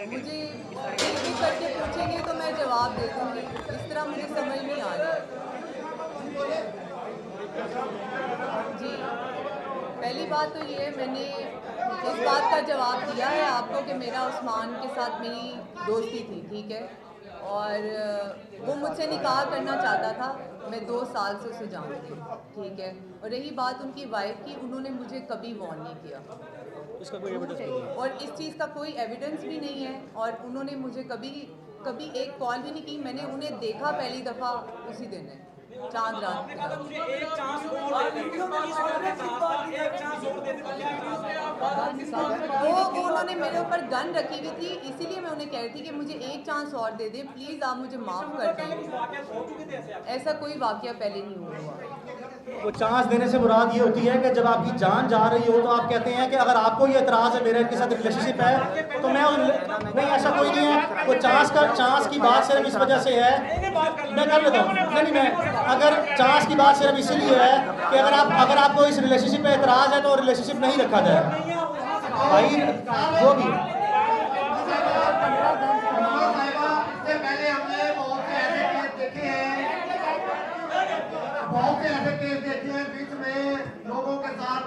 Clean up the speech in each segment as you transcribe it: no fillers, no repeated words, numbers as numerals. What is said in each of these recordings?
मुझे एक एक करके पूछेंगे तो मैं जवाब दे दूँगी, इस तरह मुझे समझ नहीं आ रहा। जी, पहली बात तो ये है, मैंने इस बात का जवाब दिया है आपको कि मेरा उस्मान के साथ मेरी दोस्ती थी, ठीक है? और वो मुझसे निकाह करना चाहता था, मैं 2 साल से उसे जानती हूँ, ठीक है? और रही बात उनकी वाइफ़ की, उन्होंने मुझे कभी वार्न नहीं किया। इसका कोई एविडेंस नहीं है और इस चीज़ का कोई एविडेंस भी नहीं है, और उन्होंने मुझे कभी एक कॉल भी नहीं की। मैंने उन्हें देखा पहली दफ़ा उसी दिन है, चाँद रात के रात। वो उन्होंने मेरे ऊपर गन रखी हुई थी, इसीलिए मैं उन्हें कह रही थी कि मुझे एक चांस और दे दें, प्लीज़ आप मुझे माफ़ कर दें। ऐसा कोई वाक़या पहले नहीं हुआ। वो चांस देने से मुराद ये होती है कि जब आपकी जान जा रही हो तो आप कहते हैं कि अगर आपको ये एतराज़ है मेरे के साथ रिलेशनशिप है तो मैं नहीं, ऐसा कोई नहीं है। वो चांस की बात सिर्फ इस वजह से है, मैं कर लेता हूँ, नहीं मैं, अगर चांस की बात सिर्फ इसीलिए है कि अगर आपको इस रिलेशनशिप पे एतराज़ है तो रिलेशनशिप नहीं रखा जाए भाई, जो भी। बहुत से ऐसे केस देखे हैं, बीच में लोगों के साथ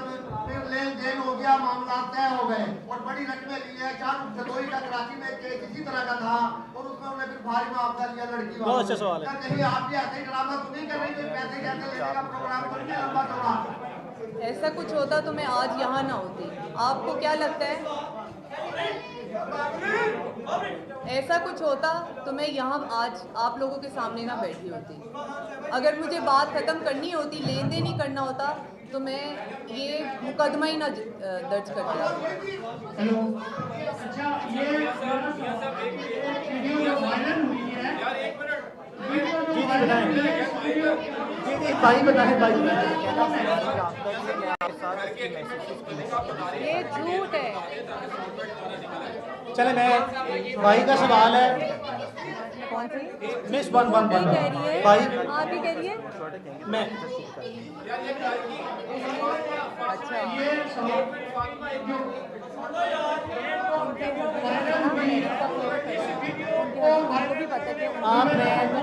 फिर लेन देन हो गया, मामला तय हो गए और बड़ी रकमें ली है। जदोई का कराची में केस इसी तरह का था और उसमें उन्हें फिर भारी मुआवजा लिया लड़की वालों। बहुत अच्छा सवाल है। कहीं आप भी ऐसे ही ड्रामा तो नहीं कर रही, कोई पैसे कैसे लेने का प्रोग्राम तो नहीं लंबा चौड़ा? ऐसा कुछ होता तो मैं आज यहाँ ना होती। आपको क्या लगता है ऐसा कुछ होता तो मैं यहाँ आज आप लोगों के सामने ना बैठी होती? अगर मुझे बात ख़त्म करनी होती, लेन देन ही करना होता, तो मैं ये मुकदमा ही ना दर्ज करता। हेलो, अच्छा ये वीडियो जो वायरल हुई है, भाई बताएं भाई, ये झूठ है। चले मैं, भाई का सवाल है, कौन सी मिस वन कह रही है? भाई आप ही कह रही है? मैं, अच्छा,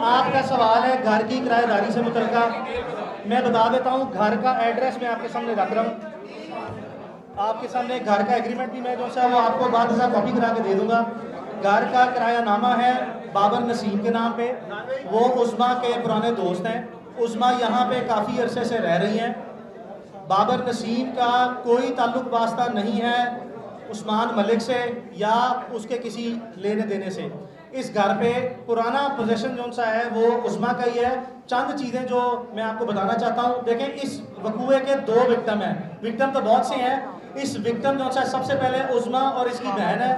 आपका सवाल है घर की किराएदारी से मुतल्लिका। मैं बता देता हूँ, घर का एड्रेस मैं आपके सामने रख रहा हूँ, आपके सामने घर का एग्रीमेंट भी मैं जो सा वो आपको बाद में कॉपी करा के दे दूंगा। घर का किरायानामा है बाबर नसीम के नाम पे, वो उस्मा के पुराने दोस्त हैं। उस्मा यहाँ पे काफ़ी अरसे से रह रही हैं। बाबर नसीम का कोई ताल्लुक वास्ता नहीं है उस्मान मलिक से या उसके किसी लेने देने से। इस घर पे पुराना पोजेशन जो सा है वो उस्मा का ही है। चंद चीज़ें जो मैं आपको बताना चाहता हूँ, देखें इस वकूए के 2 विक्टिम हैं, विक्टिम तो बहुत से हैं। इस विक्टिम जो सा सबसे पहले उस्मा और इसकी बहन है।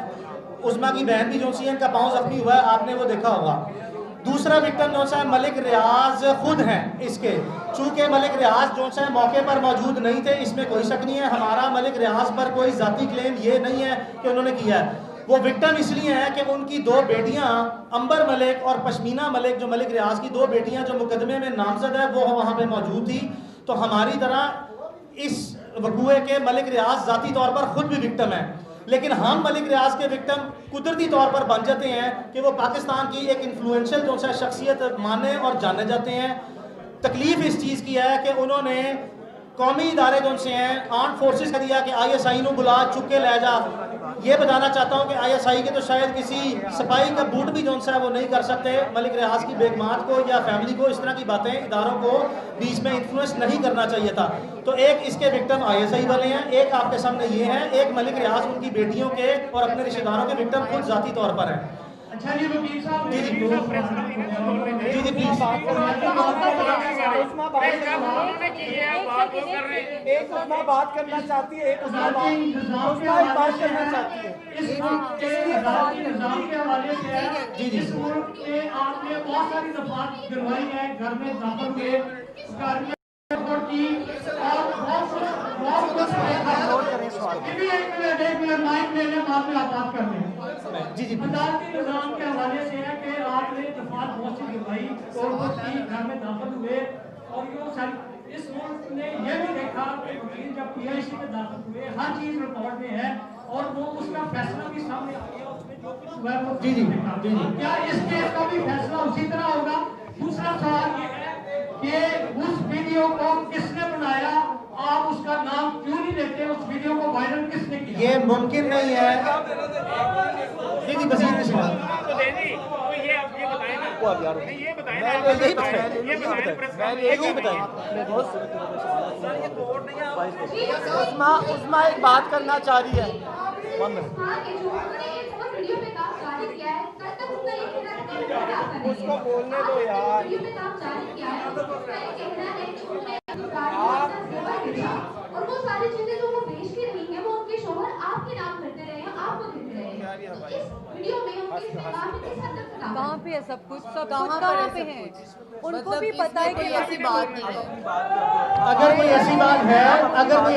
उस्मा की बहन भी जो सी है, इनका पाँव जख्मी हुआ है, आपने वो देखा होगा। दूसरा विक्टिम जो सा मलिक रियाज खुद हैं इसके, चूँकि मलिक रियाज जो सा मौके पर मौजूद नहीं थे, इसमें कोई शक नहीं है। हमारा मलिक रियाज पर कोई ज़ाती क्लेम ये नहीं है कि उन्होंने किया है। वो विक्टिम इसलिए है कि उनकी 2 बेटियां अंबर मलिक और पश्मीना मलिक, जो मलिक रियाज की 2 बेटियां जो मुकदमे में नामजद है, वो वहाँ पे मौजूद थी। तो हमारी तरह इस वकूए के मलिक रियाज ज़ाती तौर पर ख़ुद भी विक्टिम है, लेकिन हम मलिक रियाज के विक्टिम कुदरती तौर पर बन जाते हैं कि वो पाकिस्तान की एक इन्फ्लुएंशियल जो सा शख्सियत माने और जाने जाते हैं। तकलीफ इस चीज़ की है कि उन्होंने कौमी इदारे जो से हैं, आर्म फोर्सेस का दिया कि ISI को बुला चुप के ले जा। ये बताना चाहता हूँ कि ISI के तो शायद किसी सिपाही का बूट भी जो सा है वो नहीं कर सकते। मलिक रियाज की बेगमात को या फैमिली को इस तरह की बातें इदारों को बीच में इन्फ्लुएंस नहीं करना चाहिए था। तो एक इसके विक्टिम ISI वाले हैं, एक आपके सामने ये हैं, एक मलिक रियाज उनकी बेटियों के और अपने रिश्तेदारों के विक्टिम खुद ज़ाती तौर पर हैं। अच्छा जी वकील साहब, जी जी प्लीज एक उस्मा बात करना चाहती है, एक उस्मा बात करना चाहती है। इस निज़ाम के हवाले से जी जी इस मुल्क में आपने बहुत सारी दफात दिलवाई है, घर में दाखिल हुए, घर में की और बहुत कर दें। जी जी अदालती निज़ाम के हवाले से है कि आपने दफात बहुत सी दिलवाई और घर में दाखिल हुए और ये इस मुल्क ने यह भी देखा कि वकील जब PIC में दाखिल हुए, हर चीज़ रिकॉर्ड में है और वो उसका फैसला भी सामने आ गया, उसमें जो कुछ हुआ है वो जी, जी, जी, जी। क्या इस केस का भी फैसला उसी तरह होगा? दूसरा सवाल ये है कि उस वीडियो को किसने बनाया, आप उसका नाम क्यों नहीं लेते? उस वीडियो को वायरल किसने किया? ये मुमकिन नहीं है। जी जी, मजीद बिस्मिल्लाह। उस्मा एक बात करना चाह रही है। उसको बोलने दो यार। और वो सारी चीजें जो वो बेच के रही है वो उनके शोहर आपके नाम करते रहे हैं, आपको देते रहे हैं। इस वीडियो में उनके इस्तेमाल में किस हद तक कहाँ पे है सब कुछ? कहाँ पे है? उनको भी पता है कि ऐसी बात नहीं है। अगर कोई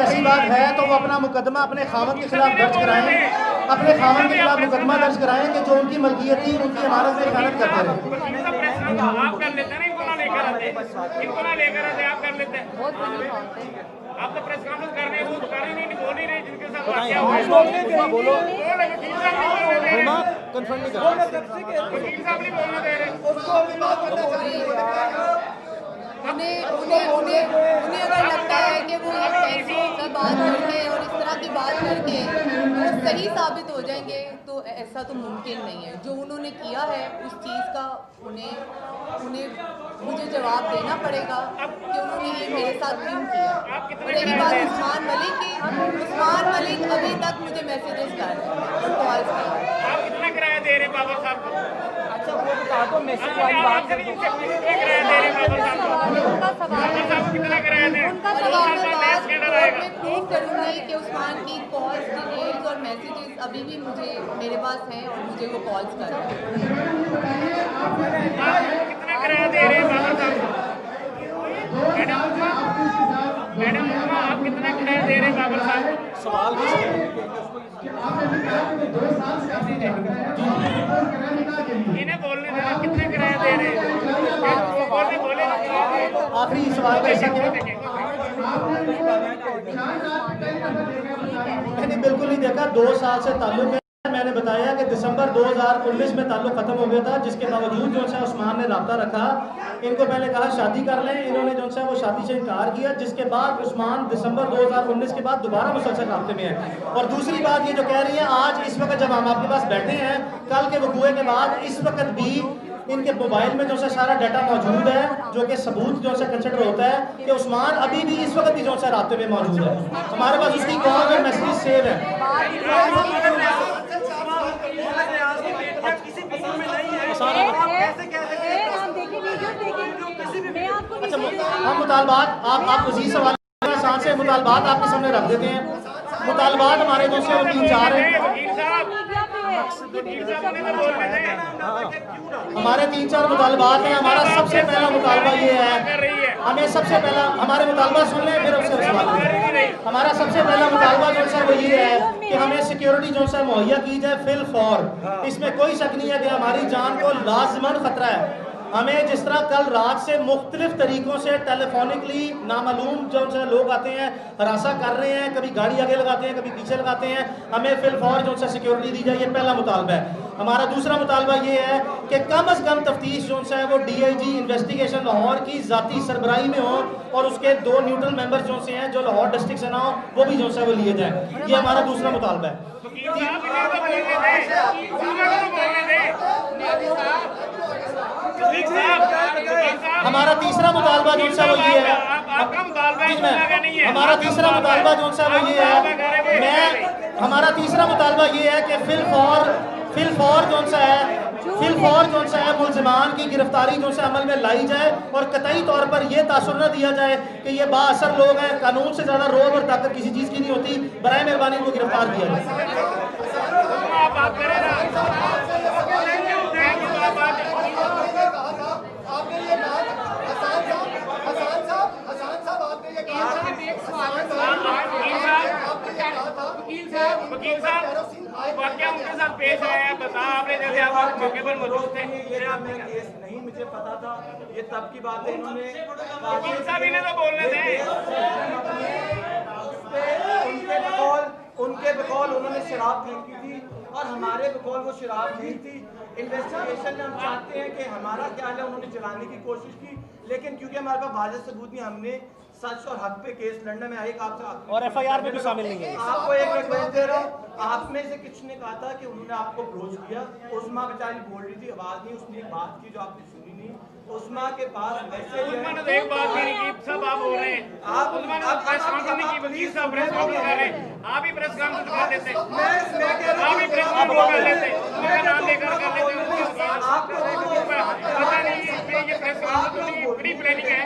ऐसी बात है तो वो अपना मुकदमा अपने खामन के खिलाफ दर्ज कराएं, अपने खामन के खिलाफ मुकदमा दर्ज कराएं कि जो उनकी मलकियत थी उनकी अमानत में खयानत करते रहे। आप कर लेते हैं ना, इनको ना लेकर आते, आप कर लेते हैं। बहुत बड़ी बात है। आप तो प्रेस कॉन्फ्रेंस कर रहे हैं, वो बता रही नहीं, बोल ही रहे जिनके साथ बताइए, वाकया हुआ है। बोलने दे, बोलो। वकील साहब नहीं बोलने दे रहे। कन्फर्म नहीं कर वकील साहब नहीं बोलने दे रहे। उन्हें अगर लगता है कि वो ये पैसों का बात करके और इस तरह की बात करके वो सही साबित हो जाएंगे, तो ऐसा तो मुमकिन नहीं है। जो उन्होंने किया है उस चीज़ का उन्हें मुझे जवाब देना पड़ेगा कि उन्होंने ये मेरे साथ क्यों किया। और रही बात उस्मान मलिक की, उस्मान मलिक अभी तक मुझे मैसेजेस कर रहे हैं और कॉल कर रहे हैं। आप कितना किराया दे रहे हैं बाबा साहब को? अच्छा वो बता दो, मैसेज वाली बात कर दो। कितना किराया दे रहे हैं बाबा साहब को? उनका सवाल बाबा साहब को कितना किराया दे? उनका सवाल मैं बाद कोर्ट में प्रूव करूंगी कि उस्मान की कॉल्स, डिटेल्स और मैसेजेस अभी भी मेरे पास हैं और मुझे वो कॉल्स कर रहे हैं। कितना किराया दे रहे हैं बाबा साहब को? मैडम आप कितना किराया दे रहे हैं बाबा साहब को? सवाल इन्हें बोलने दे, आप कितने किराया दे रहे हैं? बोले आखिरी सवाल का हिस्सा क्या? मैंने बिल्कुल नहीं देखा। 2 साल से ताल्लुक है। मैंने बताया कि दिसंबर 2019 में ताल्लुक खत्म हो गया था, जिसके बावजूद जो है उस्मान ने रब्ता रखा। इनको पहले कहा शादी कर लें, इन्होंने जो है वो शादी से इनकार किया, जिसके बाद उस्मान दिसंबर 2019 के बाद दोबारा मुसलसल रब्ते में है। और दूसरी बात ये जो कह रही है, आज इस वक्त जब हम आपके पास बैठे हैं, कल के वकूए के बाद इस वक्त भी इनके मोबाइल में जो है सारा डाटा मौजूद है, जो कि सबूत जो है कंसिडर होता है कि उस्मान अभी भी इस वक्त भी जो है राब्ते में मौजूद है। हमारे पास उसकी कॉल और मैसेज सेव है। अच्छा, हम मुतालबात आप मज़ीद सवाल आसान से मुतालबात आपके सामने रख देते हैं। मुतालबात हमारे जो से 3-4 हैं। हमारे 3-4 मुतालबात हैं। हमारा सबसे पहला मुतालबा ये है, हमें सबसे पहला हमारे मुतालबा सुन लें फिर उससे सवाल करें। हमारा सबसे पहला मुतालबा जो है वो ये है कि हमें सिक्योरिटी जो है मुहैया की जाए फिल फॉर। इसमें कोई शक नहीं है कि हमारी जान को लाजमन खतरा है। हमें जिस तरह कल रात से मुख्तलिफ तरीकों से टेलीफोनिकली नामालूम जो है लोग आते हैं, हरासा कर रहे हैं, कभी गाड़ी आगे लगाते हैं, कभी पीछे लगाते हैं, हमें फिल फौर जो है सिक्योरिटी दी जाए। ये पहला मुतालबा है। हमारा दूसरा मुतालबा ये है कि कम अज़ कम तफ्तीश जो है वो DIG इन्वेस्टिगेशन लाहौर की ज़ाती सरबराही में हो और उसके 2 न्यूट्रल मेंबर जो से हैं जो लाहौर डिस्ट्रिक्ट से ना हो, वो भी जो है वो लिए जाए। ये हमारा दूसरा मुतालबा है। हमारा तीसरा मुतालबा जो है वो ये है, हमारा तीसरा मुतालबा जो है वो ये है, हमारा तीसरा मुतालबा ये है कि फिल फौर जो है मुल्ज़िमान की गिरफ्तारी जो है अमल में लाई जाए और कतई तौर पर यह तासुर न दिया जाए कि ये बाअसर लोग हैं, कानून से ज़्यादा रोब और ताकत किसी चीज़ की नहीं होती। बराए मेहरबानी को गिरफ्तार किया जाए। वकील साहब वाकया उनके साथ पेश आया है, बता आपने जैसे आप मौके पर मौजूद थे। ये केस नहीं मुझे पता था, ये तब की बात है। इन्होंने वकील साहब इन्हें तो बोलने दें। उनके कॉल उनके बकौल उन्होंने शराब फेंकी थी और हमारे बकौल वो शराब नहीं थी। इन्वेस्टिगेशन में हम चाहते हैं कि हमारा ख्याल है उन्होंने जलाने की कोशिश की, लेकिन क्योंकि हमारे पास वाज़ेह सबूत नहीं, हमने सच और हक पे केस लड़ने में एक आपसे और एफआईआर में भी शामिल नहीं है। आपको एक रिक्वेस्ट दे रहा हूँ, आप में से किसी ने कहा था कि उन्होंने आपको अप्रोच किया, उस्मा बेचारी बोल रही थी, आवाज नहीं, उसने एक बात की जो आपने सुनी नहीं। उस्मा के पास मैसेज उस्मा ने तो एक बात भी नहीं की, सब आप बोल रहे हैं। आप उस्मा ने प्रेस कॉन्फ्रेंस नहीं की, वकील साहब प्रेस कॉन्फ्रेंस कर रहे हैं, आप ही प्रेस कॉन्फ्रेंस कर लेते, आप ही प्रेस कॉन्फ्रेंस कर लेते, मेरा नाम लेकर कर लेते। पता नहीं ये प्रेस कॉन्फ्रेंस की बड़ी प्लानिंग है।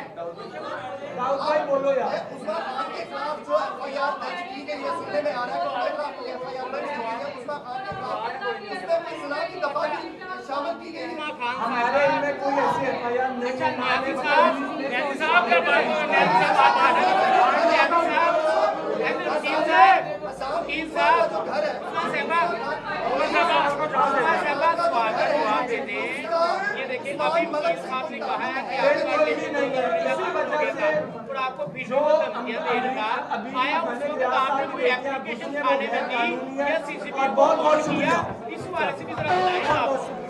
राउत भाई बोलो यार। उस्मा खान के खिलाफ जो एफआईआर दर्ज की गई है, सुनने में आ रहा है कि एफआईआर दर्ज की गई है उस्मा खान के खिलाफ, उसमें कोई सुना की दफा शामिल की गई है। हमारे इनमें कोई ऐसी एफआईआर नहीं है। नैती साहब का बात है, नैती साहब बात है, वकील साहब जो घर है जवाब दे दें। ये देखिए अभी वकील साहब ने कहा है कि और आपको वीडियो धमकियां देने का आया, उसको तो आपने कोई एप्लीकेशन थाने में दी या सीसीटीवी बहुत किया, इस वाले से भी जरा बताइए आप।